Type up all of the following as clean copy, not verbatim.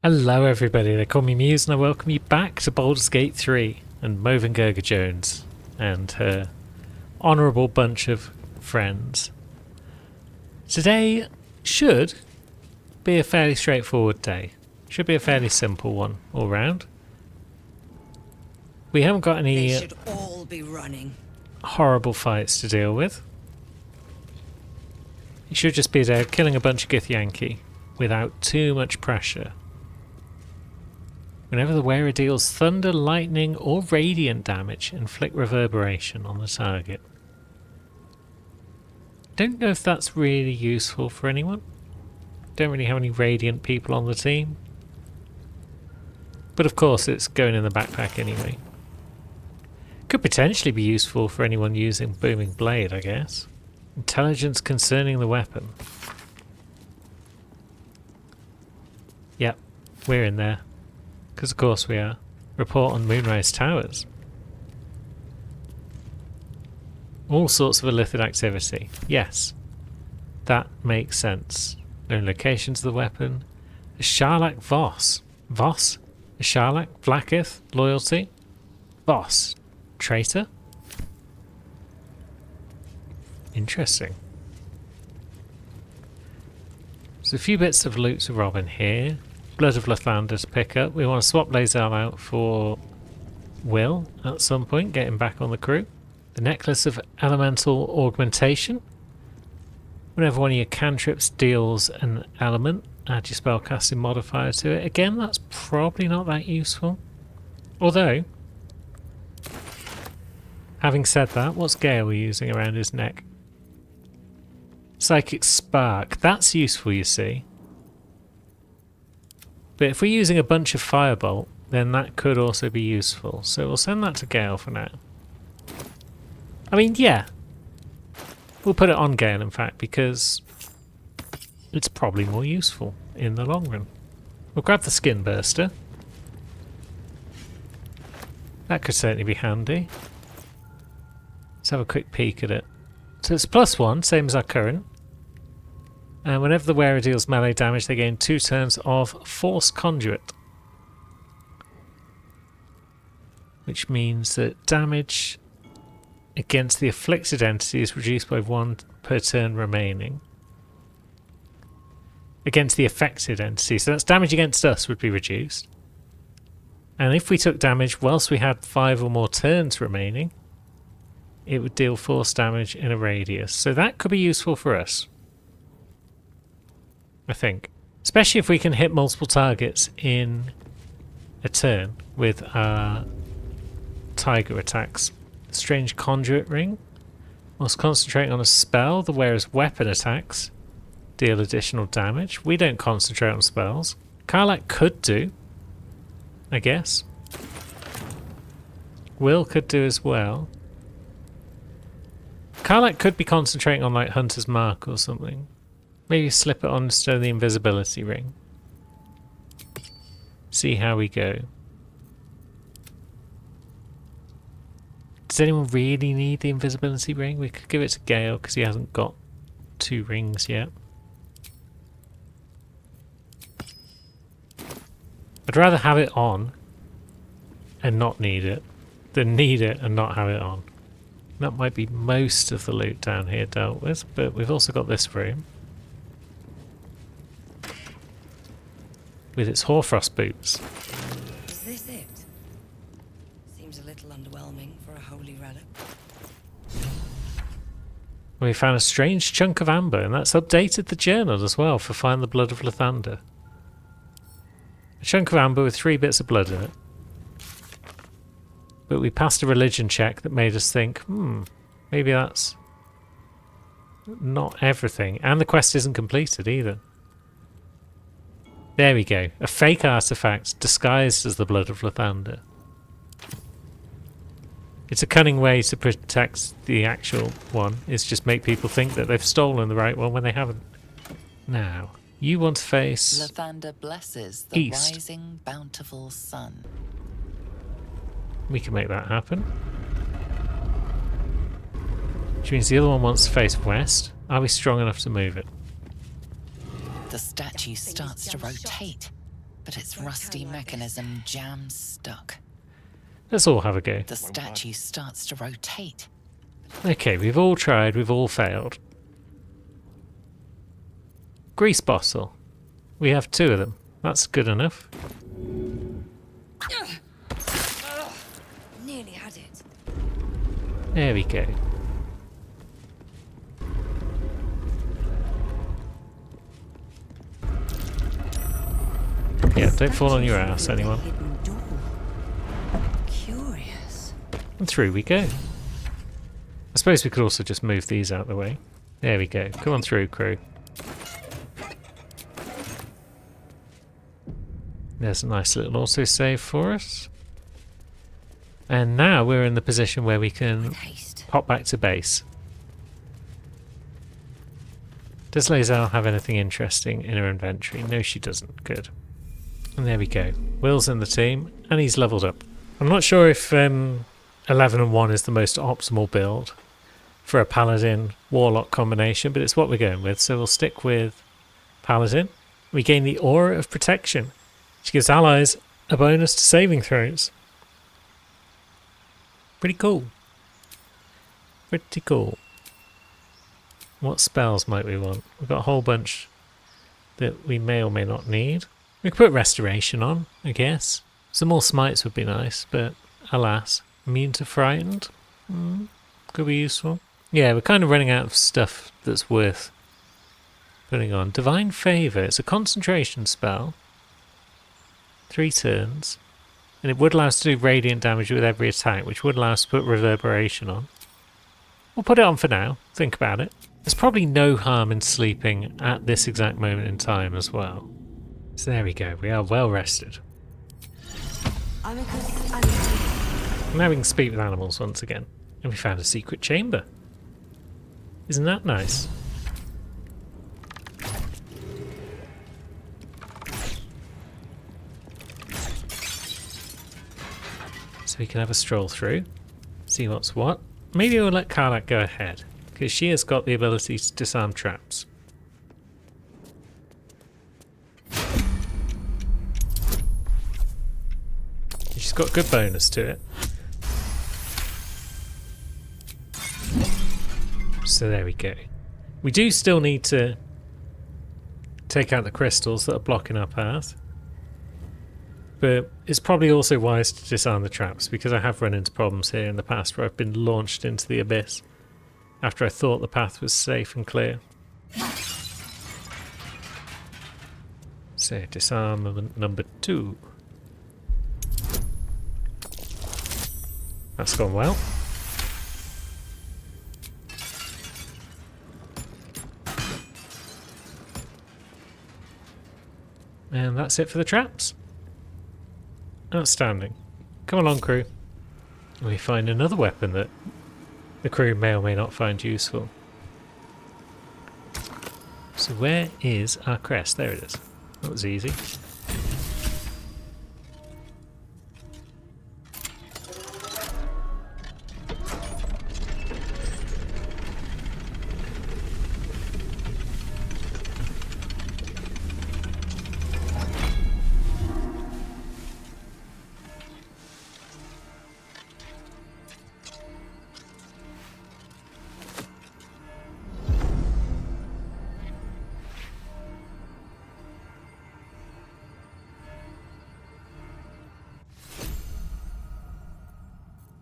Hello everybody, they call me Muse and I welcome you back to Baldur's Gate 3 and Moven Gerga Jones and her honourable bunch of friends. Today should be a fairly straightforward day. Should be a fairly simple one all round. We haven't got any They should all be running. horrible fights to deal with. It should just be there killing a bunch of Githyanki without too much pressure. Whenever the wearer deals thunder, lightning, or radiant damage, inflict reverberation on the target. Don't know if that's really useful for anyone. Don't really have any radiant people on the team. But of course it's going in the backpack anyway. Could potentially be useful for anyone using Booming Blade, I guess. Intelligence concerning the weapon. Yep, we're in there. Because of course we are. Report on Moonrise Towers. All sorts of illicit activity. Yes. That makes sense. Known locations of the weapon. A Sharlak Voss. Voss? A Sharlak? Blackith? Loyalty? Voss. Traitor? Interesting. There's a few bits of loot to rob in here. Blood of Lathander to pick up. We want to swap Lazar out for Will at some point, get him back on the crew. The Necklace of Elemental Augmentation. Whenever one of your cantrips deals an element, add your spellcasting modifier to it. Again, that's probably not that useful. Although, having said that, what's Gale using around his neck? Psychic Spark. That's useful, you see. But if we're using a bunch of Firebolt, then that could also be useful. So we'll send that to Gale for now. I mean, yeah. We'll put it on Gale, in fact, because it's probably more useful in the long run. We'll grab the Skin Burster. That could certainly be handy. Let's have a quick peek at it. So it's +1, same as our current. And whenever the wearer deals melee damage, they gain 2 turns of Force Conduit. Which means that damage against the afflicted entity is reduced by 1 per turn remaining. Against the affected entity. So that's damage against us would be reduced. And if we took damage whilst we had 5 or more turns remaining, it would deal force damage in a radius. So that could be useful for us. I think. Especially if we can hit multiple targets in a turn with our tiger attacks. Strange Conduit Ring. Whilst concentrating on a spell, the wearer's weapon attacks deal additional damage. We don't concentrate on spells. Karlach could do, I guess. Will could do as well. Karlach could be concentrating on like Hunter's Mark or something. Maybe slip it on instead of the invisibility ring. See how we go. Does anyone really need the invisibility ring? We could give it to Gale because he hasn't got 2 rings yet. I'd rather have it on and not need it than need it and not have it on. That might be most of the loot down here dealt with, but we've also got this room. With its Hoarfrost boots. Is this it? Seems a little underwhelming for a holy relic. We found a strange chunk of amber, and that's updated the journal as well for Find the Blood of Lathander. A chunk of amber with 3 bits of blood in it. But we passed a religion check that made us think, maybe that's not everything. And the quest isn't completed either. There we go. A fake artifact disguised as the Blood of Lathander. It's a cunning way to protect the actual one. It's just make people think that they've stolen the right one when they haven't. Now, you want to face Lathander blesses the east. rising bountiful sun. We can make that happen. Which means the other one wants to face west. Are we strong enough to move it? The statue starts to rotate, but its rusty mechanism jams stuck. Let's all have a go. The statue starts to rotate. Okay, we've all tried, we've all failed. Grease bottle. We have 2 of them. That's good enough. Nearly had it. There we go. Yeah, don't fall on your ass, anyone. Hidden door. Curious. And through we go. I suppose we could also just move these out of the way. There we go. Come on through, crew. There's a nice little autosave for us. And now we're in the position where we can With haste. pop back to base. Does Lae'zel have anything interesting in her inventory? No, she doesn't. Good. And there we go. Will's in the team, and he's leveled up. I'm not sure if 11 and 1 is the most optimal build for a Paladin Warlock combination, but it's what we're going with, so we'll stick with Paladin. We gain the Aura of Protection, which gives allies a bonus to saving throws. Pretty cool. Pretty cool. What spells might we want? We've got a whole bunch that we may or may not need. We could put Restoration on, I guess. Some more smites would be nice, but alas. Immune to Frightened? Could be useful. Yeah, we're kind of running out of stuff that's worth putting on. Divine Favour. It's a concentration spell. 3 turns. And it would allow us to do radiant damage with every attack, which would allow us to put Reverberation on. We'll put it on for now. Think about it. There's probably no harm in sleeping at this exact moment in time as well. So there we go. We are well rested. Now we can speak with animals once again. And we found a secret chamber. Isn't that nice? So we can have a stroll through, see what's what. Maybe we'll let Karlach go ahead, because she has got the ability to disarm traps. She's got good bonus to it. So there we go. We do still need to take out the crystals that are blocking our path. But it's probably also wise to disarm the traps, because I have run into problems here in the past where I've been launched into the abyss after I thought the path was safe and clear. So, disarmament number 2. That's gone well. And that's it for the traps. Outstanding. Come along, crew. We find another weapon that the crew may or may not find useful. So where is our crest? There it is. That was easy.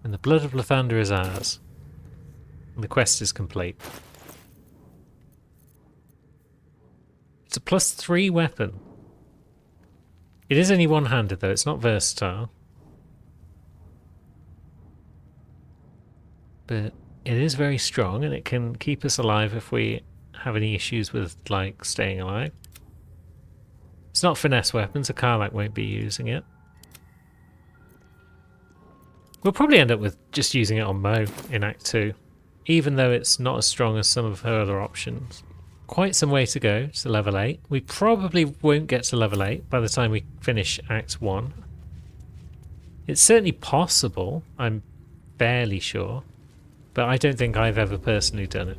And the blood of Lathander is ours. And the quest is complete. It's a +3 weapon. It is only one-handed though, it's not versatile. But it is very strong and it can keep us alive if we have any issues with, like, staying alive. It's not finesse weapons, so Karlach won't be using it. We'll probably end up with just using it on Mo in Act 2, even though it's not as strong as some of her other options. Quite some way to go to level 8. We probably won't get to level 8 by the time we finish Act 1. It's certainly possible, I'm fairly sure, but I don't think I've ever personally done it.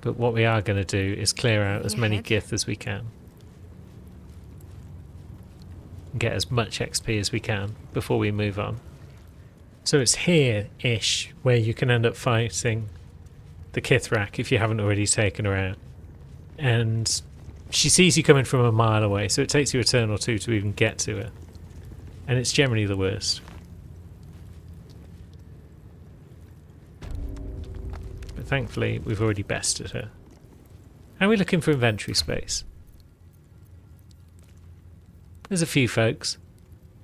But what we are going to do is clear out as many Gith as we can. and get as much XP as we can before we move on. So it's here-ish where you can end up fighting the Kithrak if you haven't already taken her out. And she sees you coming from a mile away, so it takes you a turn or two to even get to her. And it's generally the worst. But thankfully, we've already bested her. How are we looking for inventory space? There's a few folks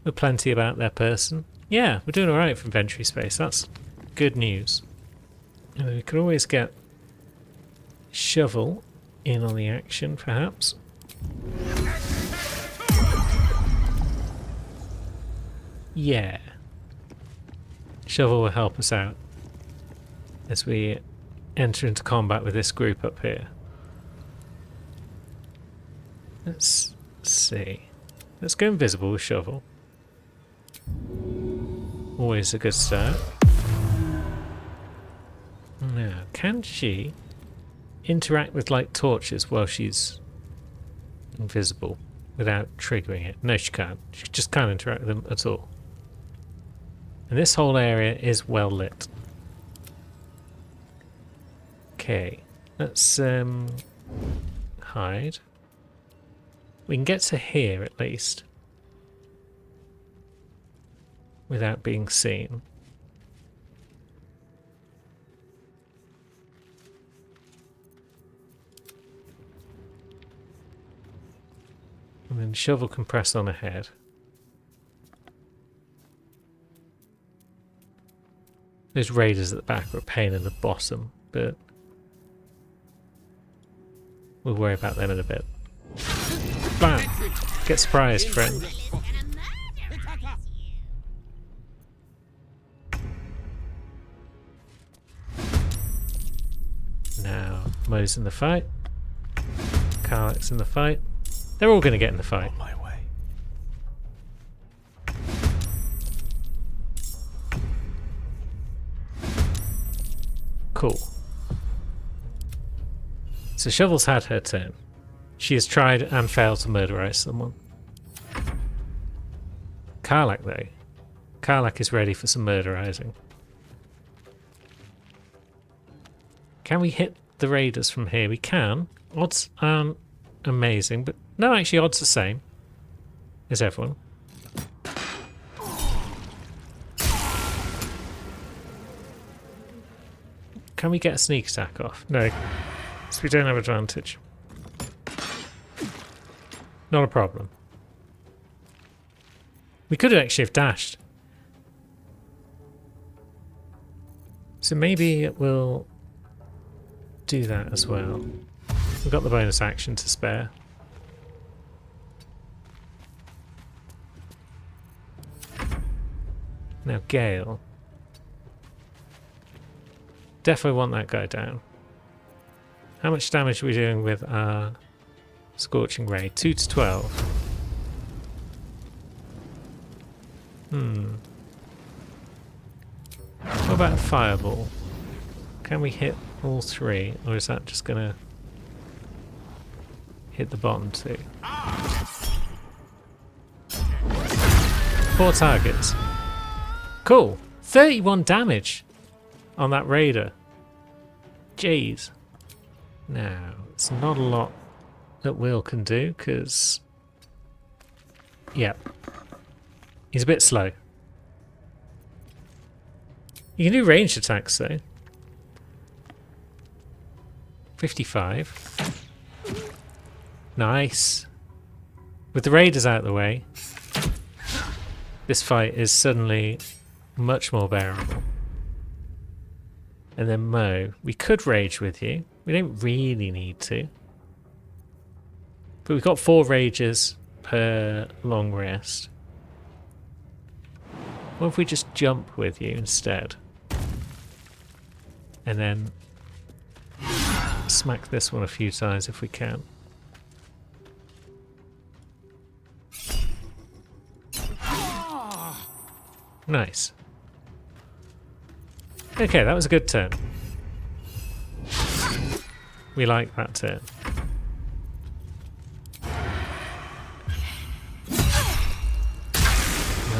with plenty about their person. Yeah, we're doing alright for inventory space. That's good news. And we could always get Shovel in on the action, perhaps. Yeah. Shovel will help us out as we enter into combat with this group up here. Let's see. Let's go invisible with Shovel. Always a good start. Now, can she interact with like torches while she's invisible without triggering it? No, she can't. She just can't interact with them at all. And this whole area is well lit. Okay, let's hide. We can get to here at least without being seen. And then Shovel can press on ahead. Those raiders at the back are a pain in the bottom, but we'll worry about them in a bit. Bam! Get surprised, friend. Now, Mo's in the fight. Karlach's in the fight. They're all going to get in the fight. On my way. Cool. So Shovel's had her turn. She has tried and failed to murderize someone. Karlach, though. Karlach is ready for some murderizing. Can we hit the raiders from here? We can. Odds aren't amazing, but no, actually odds the same as everyone. Can we get a sneak attack off? No, so we don't have advantage. Not a problem. We could actually have dashed. So maybe it will do that as well. We've got the bonus action to spare. Now Gale. Definitely want that guy down. How much damage are we doing with our Scorching Ray? 2 to 12. What about a Fireball? Can we hit all three, or is that just gonna hit the bottom two? 4 targets. Cool. 31 damage on that raider. Jeez. Now, it's not a lot that Will can do, because... yeah. He's a bit slow. You can do ranged attacks, though. 55. Nice. With the raiders out of the way, this fight is suddenly much more bearable. And then Mo, we could rage with you. We don't really need to. But we've got 4 rages per long rest. What if we just jump with you instead? And then smack this one a few times if we can. Nice. Okay, that was a good turn. We like that turn.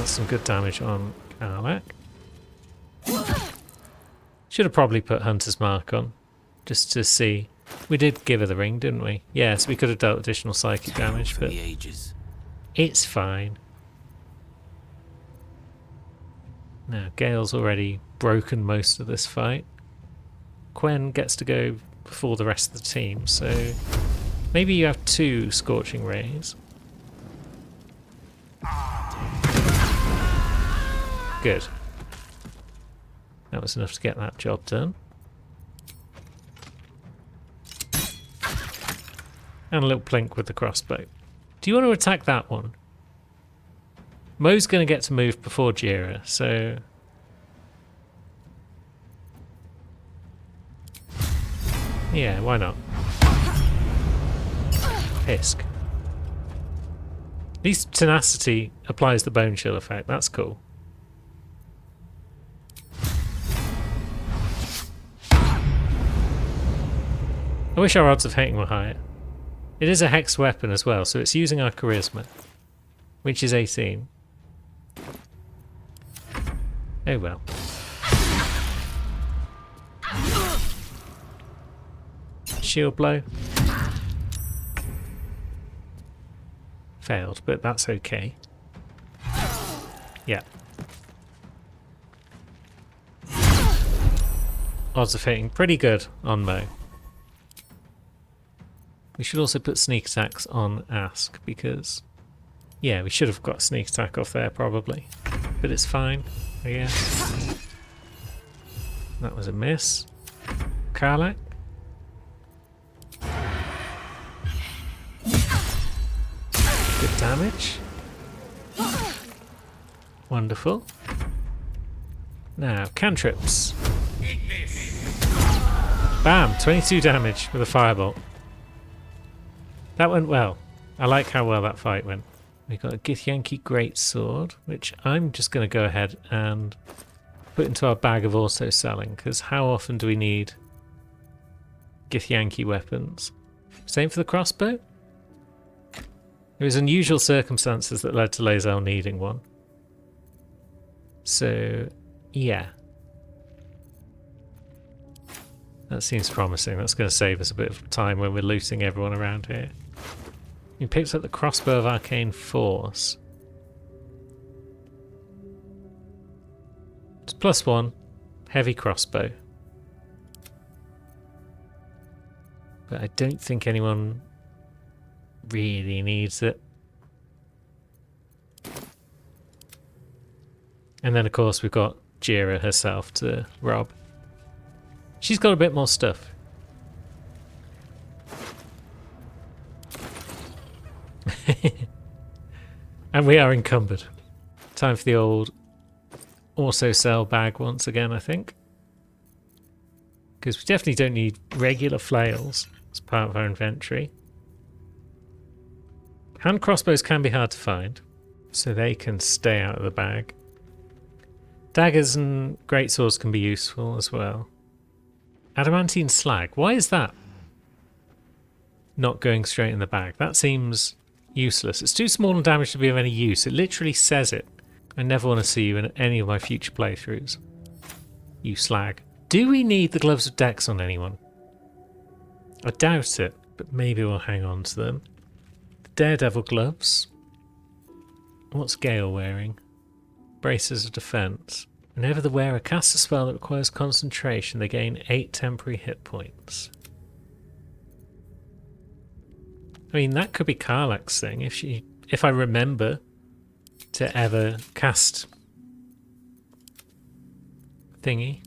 That's some good damage on Karlach. Should have probably put Hunter's Mark on, just to see. We did give her the ring, didn't we? Yeah, so we could have dealt additional psychic damage, but it's fine. Now, Gale's already broken most of this fight. Quen gets to go before the rest of the team, so maybe you have 2 Scorching Rays. Good. That was enough to get that job done. And a little plink with the crossbow. Do you want to attack that one? Mo's going to get to move before Jira, so... yeah, why not? Hisk. At least Tenacity applies the Bone Chill effect, that's cool. I wish our odds of hitting were higher. It is a hexed weapon as well, so it's using our charisma, which is 18. Oh well. Shield blow. Failed, but that's okay. Yeah. Odds of hitting pretty good on Mo. We should also put sneak attacks on Ask because, yeah, we should have got sneak attack off there probably, but it's fine, I guess. That was a miss. Karlach. Good damage. Wonderful. Now, cantrips. Bam! 22 damage with a firebolt. That went well. I like how well that fight went. We got a Githyanki Greatsword, which I'm just going to go ahead and put into our bag of auto selling, because how often do we need Githyanki weapons? Same for the crossbow? There was unusual circumstances that led to Lae'zel needing one. So, yeah. That seems promising. That's going to save us a bit of time when we're looting everyone around here. He picks up the crossbow of Arcane Force. It's +1. Heavy crossbow. But I don't think anyone really needs it. And then of course we've got Jira herself to rob. She's got a bit more stuff. And we are encumbered. Time for the old also sell bag once again, I think. Because we definitely don't need regular flails as part of our inventory. Hand crossbows can be hard to find, so they can stay out of the bag. Daggers and greatswords can be useful as well. Adamantine slag. Why is that not going straight in the bag? That seems useless. It's too small in damage to be of any use. It literally says it. I never want to see you in any of my future playthroughs. You slag. Do we need the gloves of Dex on anyone? I doubt it, but maybe we'll hang on to them. The Daredevil gloves. What's Gale wearing? Braces of defense. Whenever the wearer casts a spell that requires concentration, they gain 8 temporary hit points. I mean, that could be Karlach's thing if I remember to ever cast thingy.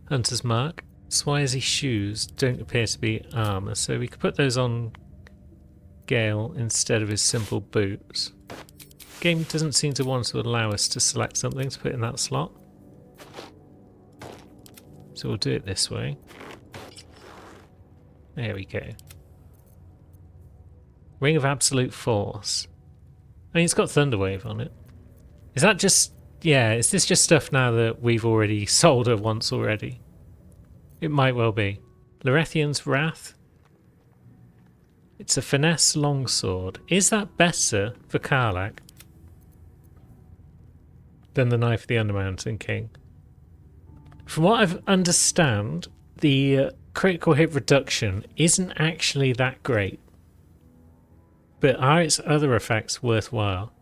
Hunter's Mark. Swire's shoes don't appear to be armor, so we could put those on Gale instead of his simple boots. Game doesn't seem to want to allow us to select something to put in that slot. So we'll do it this way. There we go. Ring of Absolute Force. I mean, it's got Thunderwave on it. Is that just... yeah, is this just stuff now that we've already sold her once already? It might well be. Lorethian's Wrath. It's a finesse longsword. Is that better for Karlach? than the Knife of the Undermountain King. From what I understand, the critical hit reduction isn't actually that great. But are its other effects worthwhile?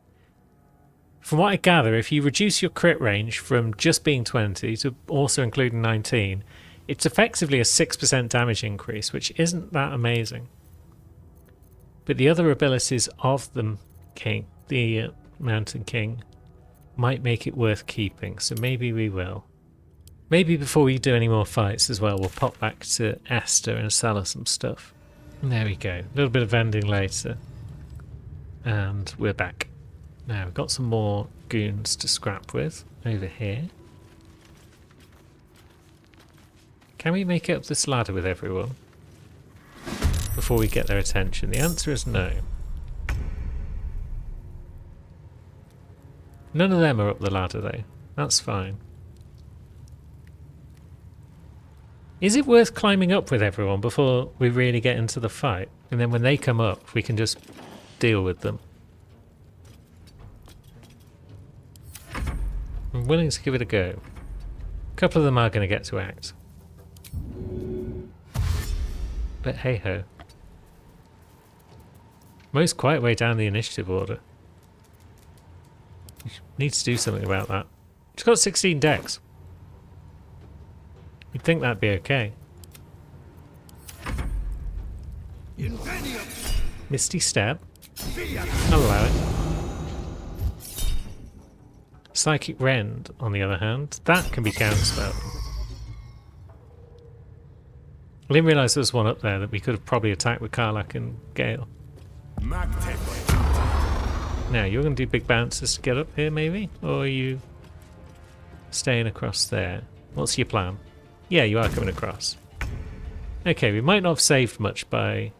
From what I gather, if you reduce your crit range from just being 20 to also including 19, it's effectively a 6% damage increase, which isn't that amazing. But the other abilities of the king, the Mountain King, might make it worth keeping, so maybe we will. Maybe before we do any more fights as well, we'll pop back to Esther and sell her some stuff. And there we go. A little bit of vending later. And we're back. Now, we've got some more goons to scrap with over here. Can we make it up this ladder with everyone before we get their attention? The answer is no. None of them are up the ladder though. That's fine. Is it worth climbing up with everyone before we really get into the fight? And then when they come up, we can just deal with them. I'm willing to give it a go. A couple of them are going to get to act. But hey ho. Most quite way down the initiative order. Need to do something about that. She's got 16 decks. You'd think that'd be okay. Misty Step. I'll allow it. Psychic Rend, on the other hand, that can be counterspelled. I didn't realise there was one up there that we could have probably attacked with Karlach and Gale. Now, you're going to do big bounces to get up here, maybe? Or are you staying across there? What's your plan? Yeah, you are coming across. Okay, we might not have saved much by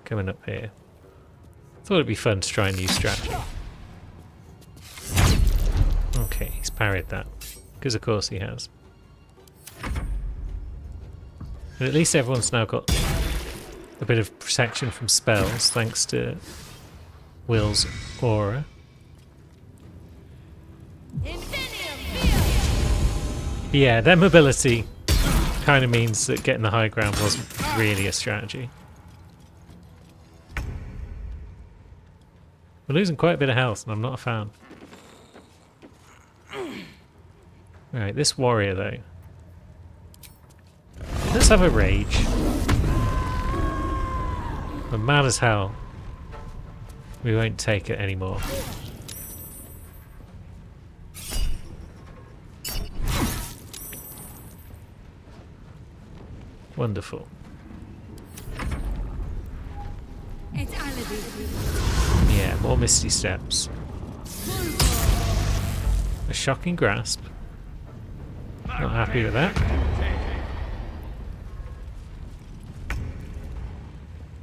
coming up here. Thought it'd be fun to try a new strategy. Okay, he's parried that. Because of course he has. But at least everyone's now got a bit of protection from spells, thanks to Will's aura. Yeah, their mobility kind of means that getting the high ground wasn't really a strategy. We're losing quite a bit of health, and I'm not a fan. Right, this warrior though. Let's have a rage. We're mad as hell. We won't take it anymore. Wonderful. Yeah, more Misty Steps. A Shocking Grasp. Not happy with that.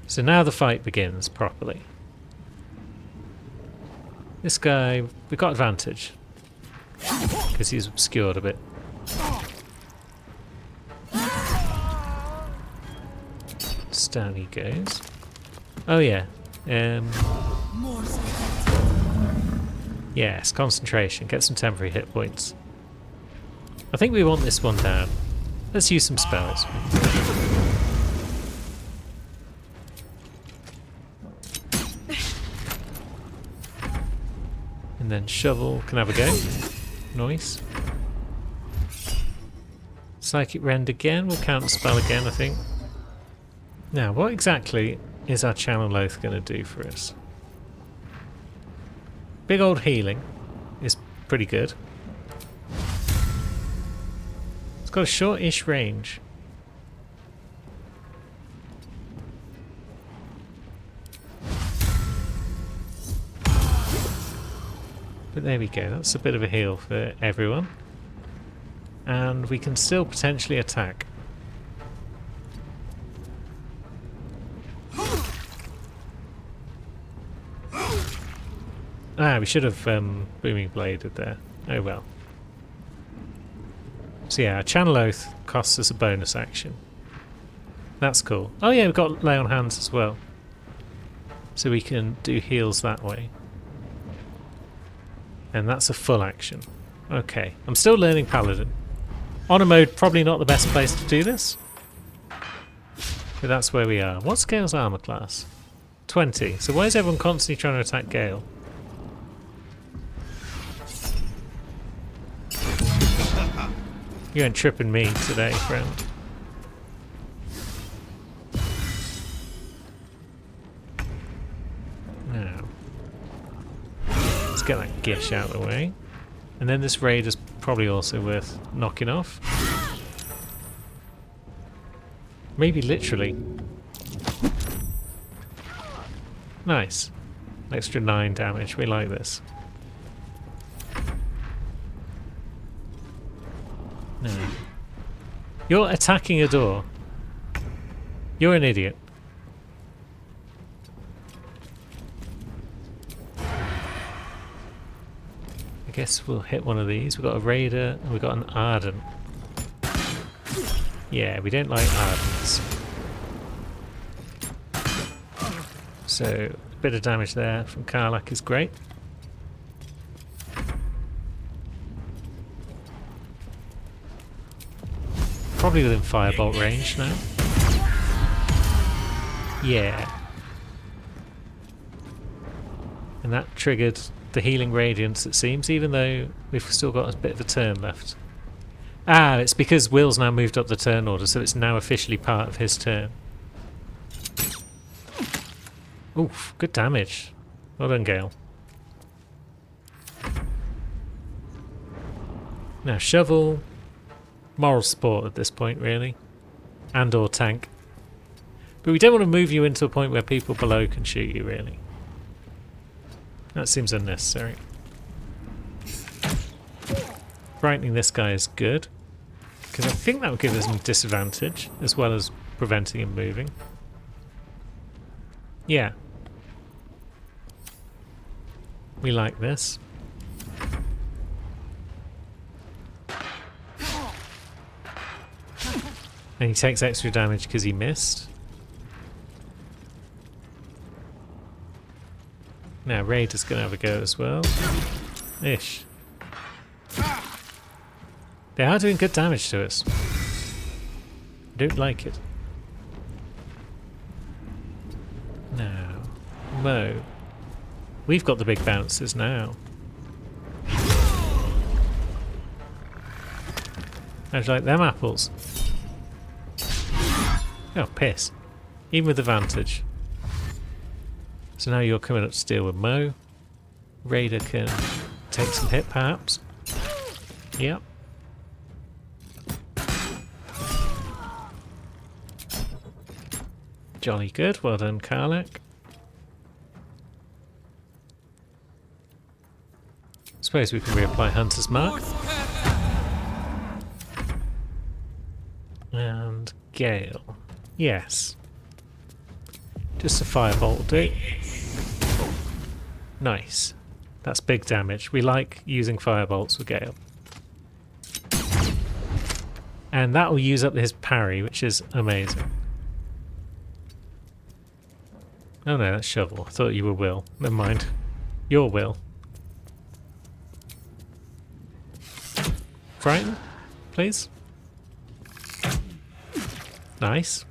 So now the fight begins properly. This guy, we got advantage. Because he's obscured a bit. Down he goes. Oh yeah. Yes, concentration. Get some temporary hit points. I think we want this one down. Let's use some spells. And then Shovel can have a go. Nice. Psychic Rend again. We'll counter spell again, I think. Now, what exactly is our Channel Oath going to do for us? Big old healing is pretty good. It's got a short-ish range. But there we go, that's a bit of a heal for everyone. And we can still potentially attack. Ah, we should have Booming Bladed there. Oh well. So yeah, our Channel Oath costs us a bonus action. That's cool. Oh yeah, we've got Lay on Hands as well. So we can do heals that way. And that's a full action. Okay, I'm still learning Paladin. Honor mode, probably not the best place to do this. But that's where we are. What's Gale's armor class? 20. So why is everyone constantly trying to attack Gale? You ain't tripping me today, friend. Now, let's get that Gish out of the way. And then this raid is probably also worth knocking off. Maybe literally. Nice. An extra 9 damage. We like this. No. You're attacking a door. You're an idiot. I guess we'll hit one of these. We've got a Raider and we've got an Ardent. Yeah, we don't like Ardents. So, a bit of damage there from Karlach is great. Probably within firebolt range now. Yeah. And that triggered the healing radiance, it seems, even though we've still got a bit of a turn left. Ah, it's because Will's now moved up the turn order, so it's now officially part of his turn. Oof, good damage. Well done, Gale. Now, Shovel, moral support at this point, really. And or tank. But we don't want to move you into a point where people below can shoot you, really. That seems unnecessary. Frightening this guy is good, because I think that would give us a disadvantage, as well as preventing him moving. Yeah. We like this. And he takes extra damage because he missed. Now Raider's going to have a go as well. Ish. They are doing good damage to us. I don't like it. Now, Mo. We've got the big bounces now. How'd you like them apples? Oh, piss. Even with advantage. So now you're coming up to deal with Mo. Raider can take some hit, perhaps. Yep. Jolly good. Well done, Karlach. Suppose we can reapply Hunter's Mark. And Gale. Yes. Just a firebolt will do. Nice. That's big damage. We like using firebolts with Gale. And that will use up his parry, which is amazing. Oh no, that's Shovel. I thought you were Will. Never mind. You're Will. Frighten, please. Nice.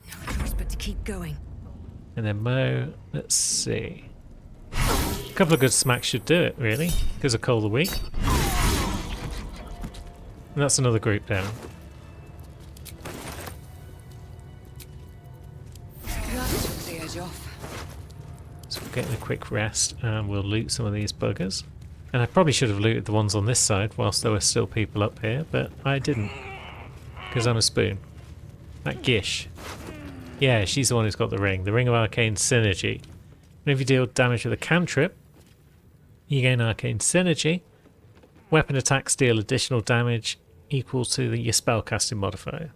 No choice but to keep going. And then Mo, let's see. A couple of good smacks should do it, really, because of Cole the Weak. And that's another group down. So we're getting a quick rest and we'll loot some of these buggers. And I probably should have looted the ones on this side whilst there were still people up here, but I didn't. Because I'm a spoon. That Gish. Yeah, she's the one who's got the ring. The Ring of Arcane Synergy. And if you deal damage with a cantrip, you gain Arcane Synergy. Weapon attacks deal additional damage equal to your spellcasting modifier.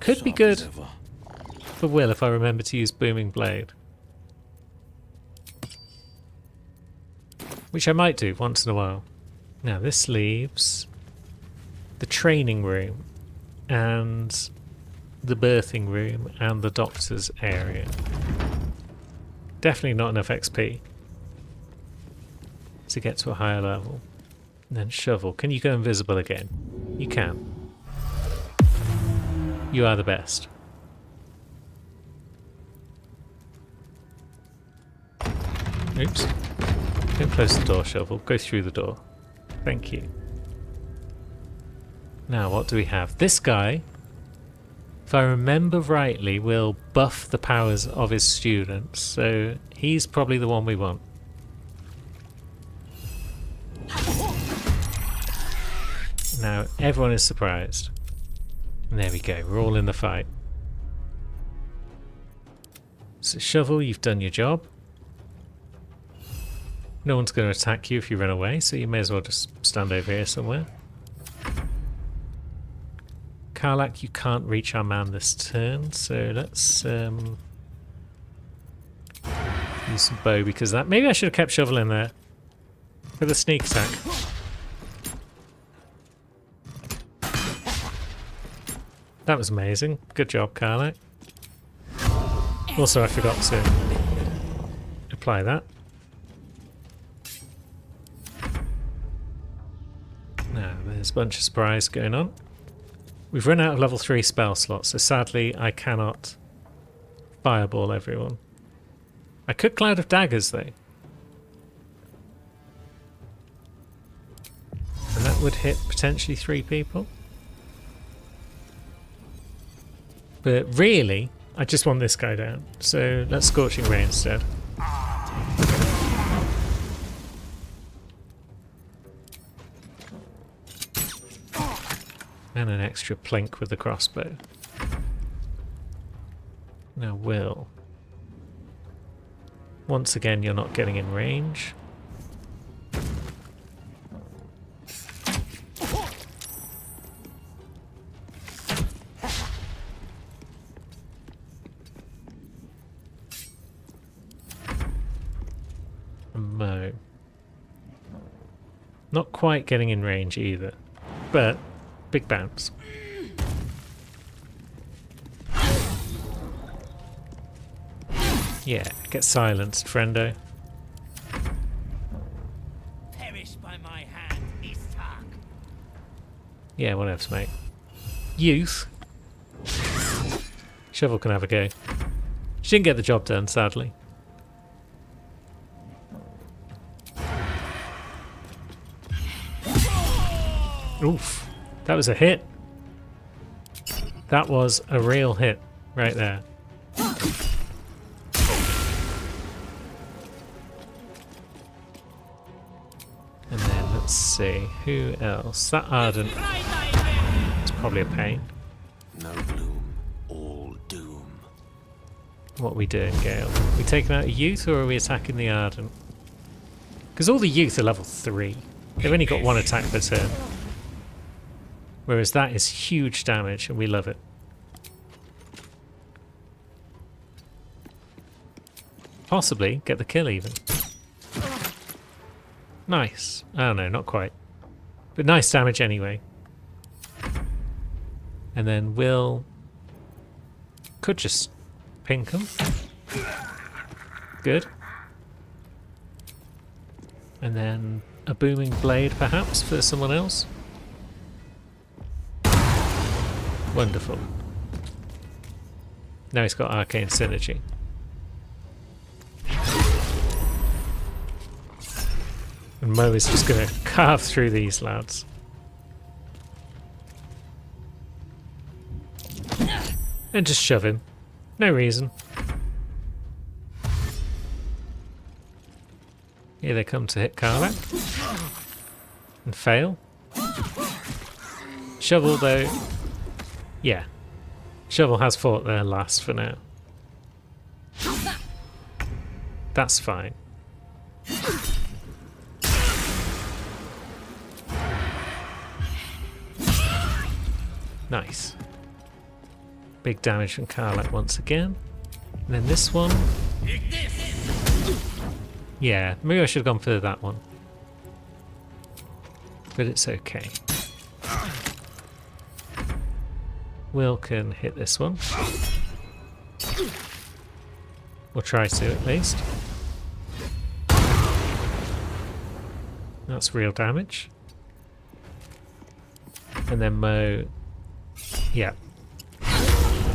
Could be good for Will if I remember to use Booming Blade. Which I might do once in a while. Now this leaves the training room and the birthing room and the doctor's area. Definitely not enough XP to get to a higher level. And then shovel. Can you go invisible again? You can. You are the best. Oops. Don't close the door, shovel. Go through the door. Thank you. Now, what do we have? This guy, if I remember rightly, will buff the powers of his students. So he's probably the one we want. Now, everyone is surprised. And there we go. We're all in the fight. So, shovel, you've done your job. No one's going to attack you if you run away, so you may as well just stand over here somewhere. Karlach, you can't reach our man this turn, so let's use some bow because that. Maybe I should have kept shovel in there for the sneak attack. That was amazing. Good job, Karlach. Also, I forgot to apply that. Now, there's a bunch of surprise going on. We've run out of level 3 spell slots, so sadly I cannot fireball everyone. I could Cloud of Daggers, though. And that would hit potentially 3 people. But really, I just want this guy down. So let's Scorching Ray instead. And an extra plink with the crossbow. Now, Will. Once again, you're not getting in range. Mo. Not quite getting in range either, but big bounce. Yeah, get silenced, friendo. Perish by my hand, Istark. Yeah, whatever, mate. Youth. Shovel can have a go. She didn't get the job done, sadly. Oof. That was a hit. That was a real hit right there. And then let's see, who else? That Ardent. It's probably a pain. No bloom, all doom. What are we doing, Gale? Are we taking out a youth or are we attacking the Ardent? Because all the youth are level 3. They've only got 1 attack per turn. Whereas that is huge damage and we love it. Possibly get the kill even. Nice. Oh no, not quite. But nice damage anyway. And then Will could just pink him. Good. And then a booming blade perhaps for someone else. Wonderful. Now he's got arcane synergy. And Mo is just going to carve through these lads. And just shove him. No reason. Here they come to hit Karlach. And fail. Shovel though. Yeah. Shovel has fought there last for now. That's fine. Nice. Big damage from Karlach once again. And then this one. Yeah, maybe I should have gone for that one. But it's okay. Will can hit this one. We'll try to at least. That's real damage. And then Mo... Yeah.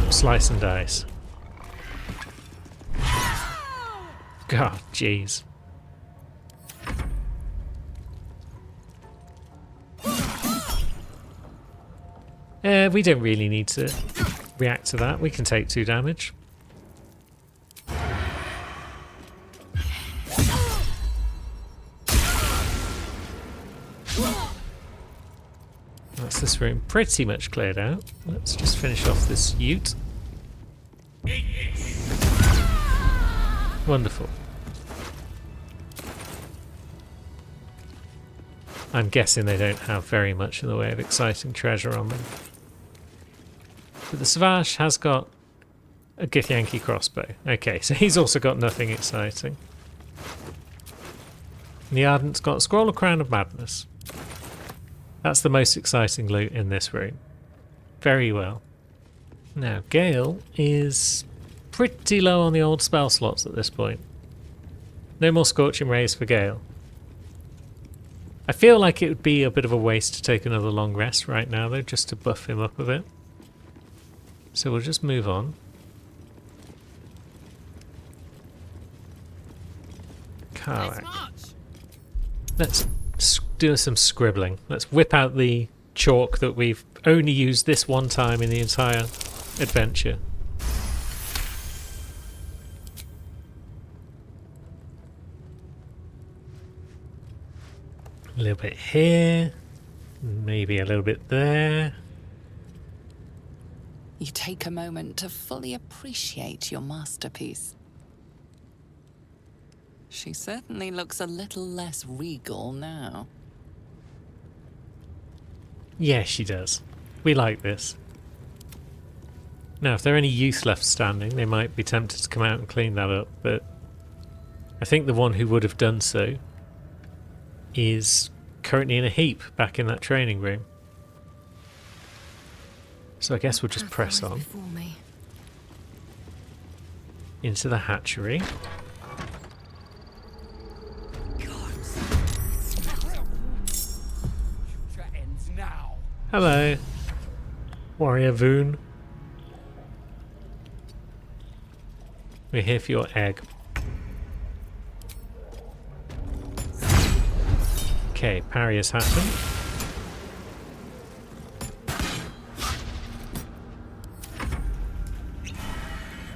Slice and dice. God, jeez. We don't really need to react to that. We can take 2 damage. That's this room pretty much cleared out. Let's just finish off this ute. Wonderful. I'm guessing they don't have very much in the way of exciting treasure on them. But the Savage has got a Githyanki crossbow. Okay, so he's also got nothing exciting. And the Ardent's got a Scroll of Crown of Madness. That's the most exciting loot in this room. Very well. Now, Gale is pretty low on the old spell slots at this point. No more Scorching Rays for Gale. I feel like it would be a bit of a waste to take another long rest right now, though, just to buff him up a bit. So we'll just move on. Karlach. Let's do some scribbling. Let's whip out the chalk that we've only used this one time in the entire adventure. A little bit here, maybe a little bit there. You take a moment to fully appreciate your masterpiece. She certainly looks a little less regal now. Yeah, she does. We like this. Now, if there are any youth left standing, they might be tempted to come out and clean that up, but I think the one who would have done so is currently in a heap back in that training room. So I guess we'll just press on into the hatchery. Hello, Warrior Voon. We're here for your egg. Okay, parry has happened.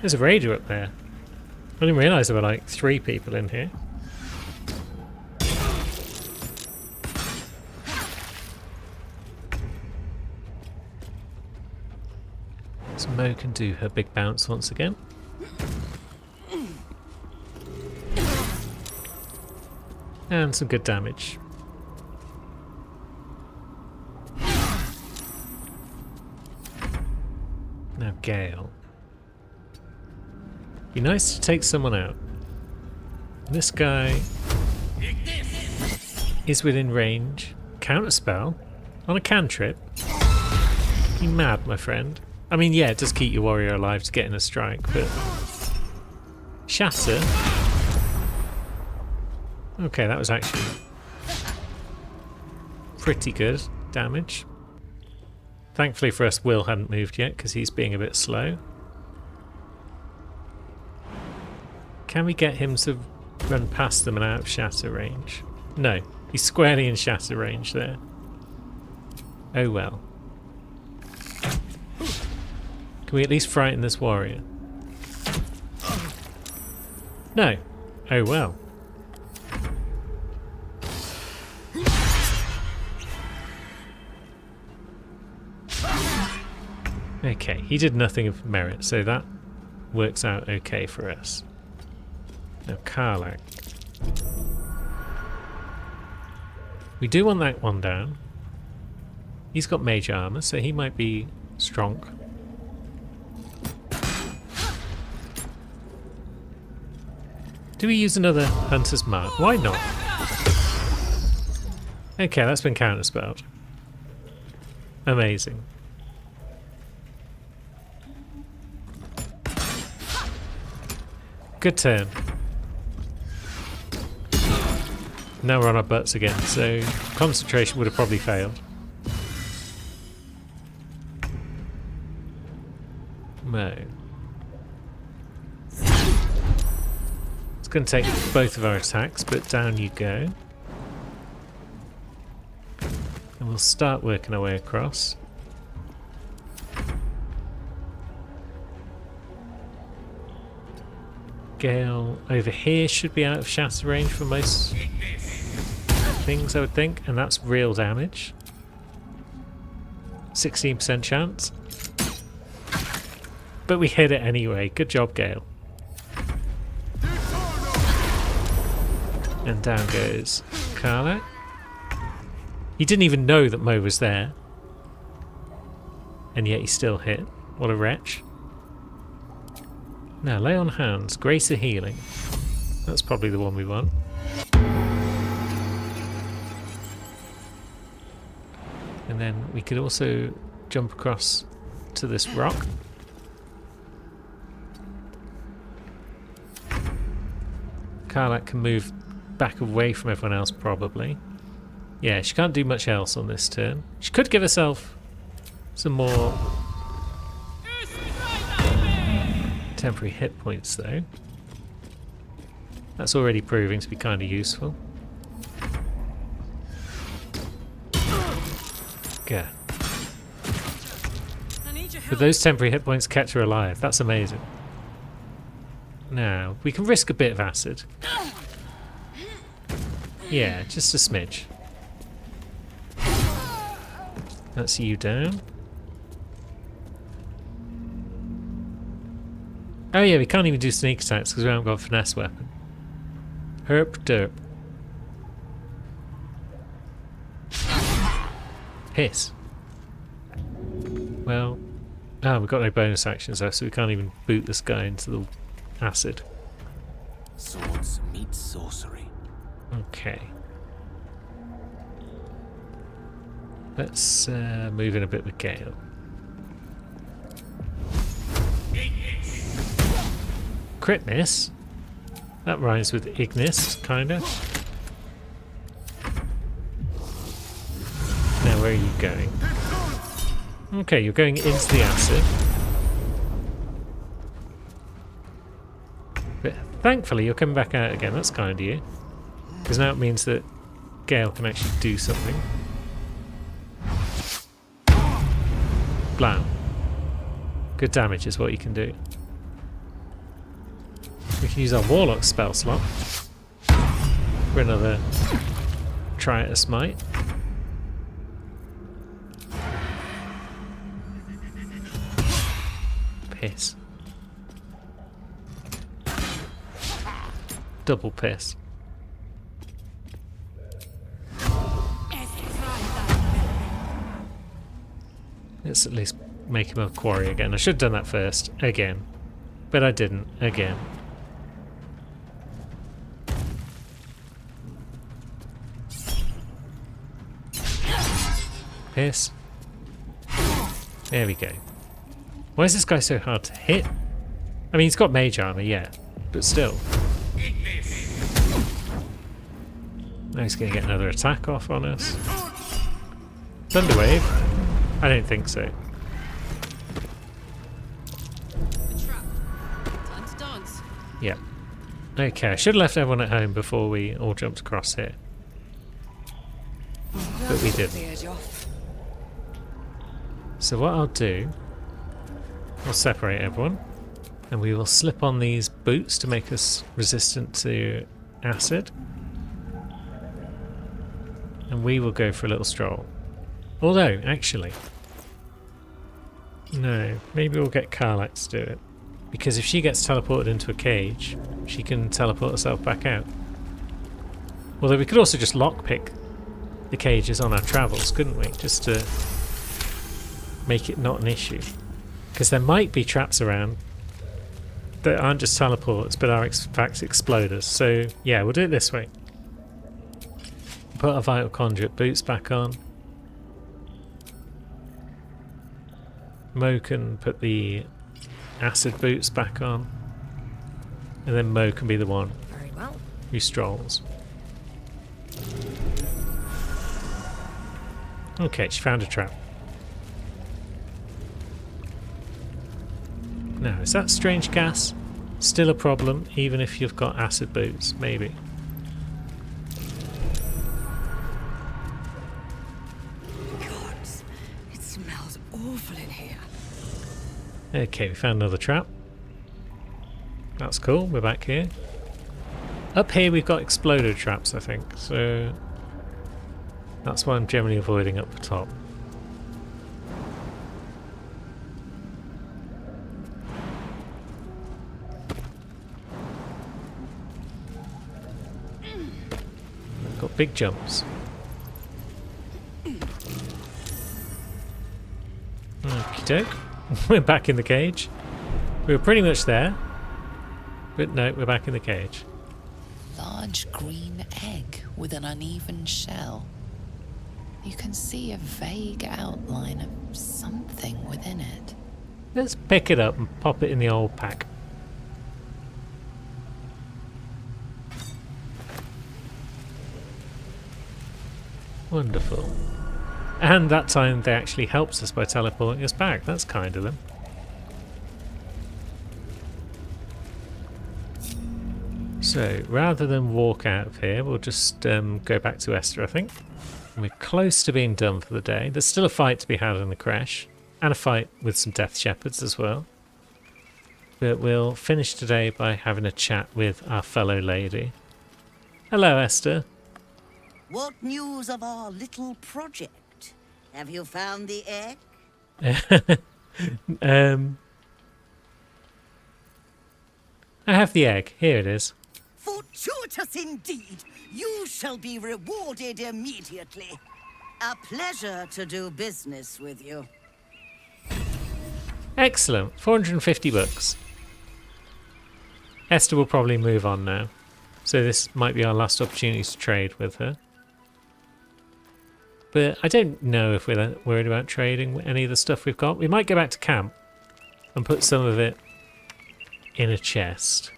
There's a raider up there. I didn't realise there were like 3 people in here. So Mo can do her big bounce once again. And some good damage. Now Gale. Be nice to take someone out. This guy is within range. Counterspell on a cantrip. You mad, my friend? I mean, yeah, it does keep your warrior alive to get in a strike, but Shatter. Okay, that was actually pretty good damage. Thankfully for us, Will hadn't moved yet because he's being a bit slow. Can we get him to run past them and out of shatter range? No, he's squarely in shatter range there. Oh well. Can we at least frighten this warrior? No. Oh well. Okay, he did nothing of merit, so that works out okay for us. Now Karlach. We do want that one down. He's got mage armor, so he might be strong. Do we use another Hunter's Mark? Why not? Okay, that's been counterspelled. Amazing. Good turn. Now we're on our butts again, so concentration would have probably failed. Mo. It's going to take both of our attacks, but down you go. And we'll start working our way across. Gale over here should be out of shatter range for most things, I would think, and that's real damage. 16% chance. But we hit it anyway. Good job, Gale. And down goes Karlach. He didn't even know that Mo was there. And yet he still hit. What a wretch. Now, lay on hands. Grace of healing. That's probably the one we want. And then we could also jump across to this rock. Karlach can move back away from everyone else, probably. Yeah, she can't do much else on this turn. She could give herself some more temporary hit points, though. That's already proving to be kind of useful. Yeah. But those temporary hit points kept her alive. That's amazing. Now, we can risk a bit of acid. Yeah, just a smidge. That's you down. Oh yeah, we can't even do sneak attacks because we haven't got a finesse weapon. Herp derp. Piss. Well, we've got no bonus actions though, so we can't even boot this guy into the acid. Swords meet sorcery. Okay. Let's move in a bit with Gale. Crit miss. That rhymes with Ignis, kinda. Now where are you going? Okay, you're going into the acid. But thankfully you're coming back out again, that's kind of you. Because now it means that Gale can actually do something. Blow. Good damage is what you can do. We can use our Warlock spell slot for another try at a smite. Piss. Double piss. Let's at least make him a quarry again. I should have done that first. Again. But I didn't. Again. Piss. There we go. Why is this guy so hard to hit? I mean, he's got mage armor, yeah. But still. Now he's going to get another attack off on us. Thunderwave? I don't think so. Yeah. Okay, I should have left everyone at home before we all jumped across here. But we didn't. So what I'll do, I'll separate everyone. And we will slip on these boots to make us resistant to acid. And we will go for a little stroll. Although, actually... No, maybe we'll get Karlach to do it. Because if she gets teleported into a cage, she can teleport herself back out. Although we could also just lockpick the cages on our travels, couldn't we? Just to make it not an issue. Because there might be traps around that aren't just teleports, but are in fact exploders. So, yeah, we'll do it this way. Put our Vital Conduit boots back on. Mo can put the acid boots back on. And then Mo can be the one Very well. who strolls. Okay, she found a trap. Now, is that strange gas still a problem, even if you've got acid boots? Maybe. God, it smells awful in here. Okay, we found another trap. That's cool, we're back here. Up here we've got exploder traps, I think, so that's why I'm generally avoiding up the top. Got big jumps. Okie doke. We're back in the cage. We were pretty much there. But no, we're back in the cage. Large green egg with an uneven shell. You can see a vague outline of something within it. Let's pick it up and pop it in the old pack. Wonderful. And that time they actually helps us by teleporting us back. That's kind of them. So, rather than walk out of here, we'll just go back to Esther, I think. We're close to being done for the day. There's still a fight to be had in the crash, and a fight with some Death Shepherds as well. But we'll finish today by having a chat with our fellow lady. Hello, Esther. What news of our little project? Have you found the egg? I have the egg. Here it is. Fortuitous indeed! You shall be rewarded immediately. A pleasure to do business with you. Excellent. 450 bucks. Esther will probably move on now. So this might be our last opportunity to trade with her. But I don't know if we're worried about trading any of the stuff we've got. We might go back to camp and put some of it in a chest.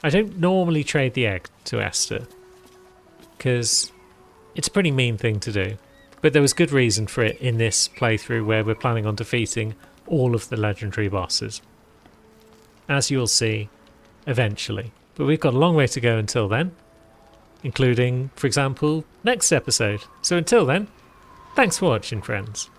I don't normally trade the egg to Esther because it's a pretty mean thing to do. But there was good reason for it in this playthrough where we're planning on defeating all of the legendary bosses. As you'll see eventually. But we've got a long way to go until then. Including, for example, next episode. So until then, thanks for watching, friends.